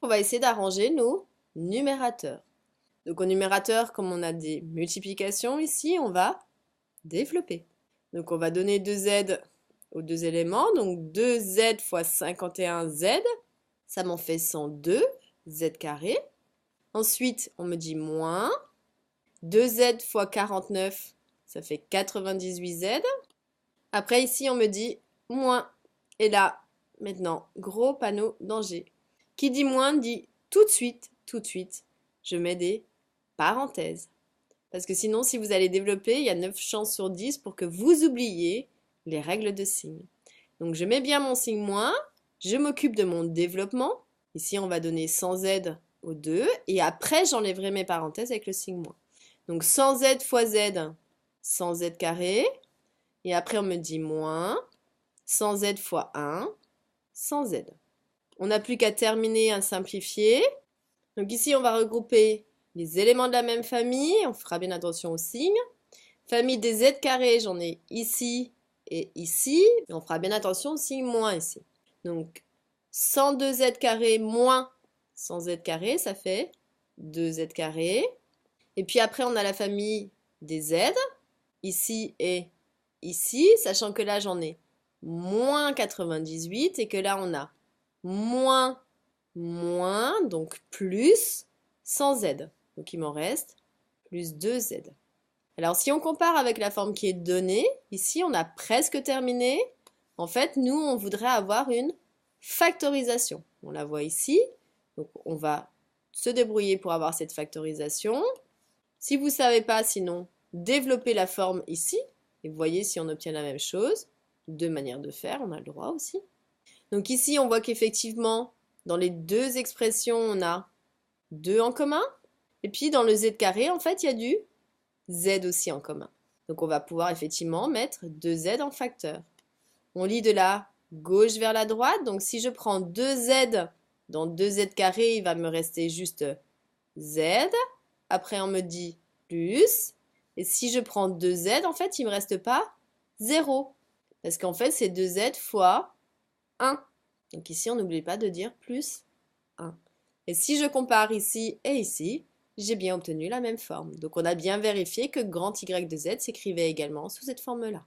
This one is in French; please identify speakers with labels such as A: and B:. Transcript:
A: On va essayer d'arranger nos numérateurs. Donc au numérateur, comme on a des multiplications ici, on va développer. Donc on va donner 2z aux deux éléments. Donc 2z fois 51z, ça m'en fait 102, z carré. Ensuite, on me dit moins. 2z fois 49, ça fait 98z. Après ici, on me dit moins. Et là, maintenant, gros panneau danger. Qui dit moins dit tout de suite, je mets des parenthèses. Parce que sinon, si vous allez développer, il y a 9 chances sur 10 pour que vous oubliez les règles de signe. Donc, je mets bien mon signe moins, je m'occupe de mon développement. Ici, on va donner 100z aux 2, et après, j'enlèverai mes parenthèses avec le signe moins. Donc, 100z fois z, 100z carré, et après, on me dit moins, 100z fois 1, 100z. On n'a plus qu'à terminer à simplifier. Donc ici, on va regrouper les éléments de la même famille. On fera bien attention aux signes. Famille des z carrés, j'en ai ici et ici. Et on fera bien attention au signe moins ici. Donc 102z carré moins 100z carré, ça fait 2z carré. Et puis après, on a la famille des z, ici et ici, sachant que là, j'en ai moins 98 et que là, on a moins, donc plus 100z. Donc il m'en reste plus 2z. Alors si on compare avec la forme qui est donnée, ici on a presque terminé. En fait, nous, on voudrait avoir une factorisation. On la voit ici. Donc on va se débrouiller pour avoir cette factorisation. Si vous ne savez pas, sinon, développez la forme ici. Et vous voyez si on obtient la même chose. Deux manières de faire, on a le droit aussi. Donc ici, on voit qu'effectivement, dans les deux expressions, on a 2 en commun. Et puis dans le z carré, en fait, il y a du z aussi en commun. Donc on va pouvoir effectivement mettre 2z en facteur. On lit de la gauche vers la droite. Donc si je prends 2z dans 2z carré, il va me rester juste z. Après, on me dit plus. Et si je prends 2z, en fait, il ne me reste pas 0. Parce qu'en fait, c'est 2z fois 1. Donc ici, on n'oublie pas de dire plus 1. Et si je compare ici et ici, j'ai bien obtenu la même forme. Donc on a bien vérifié que grand Y de Z s'écrivait également sous cette forme-là.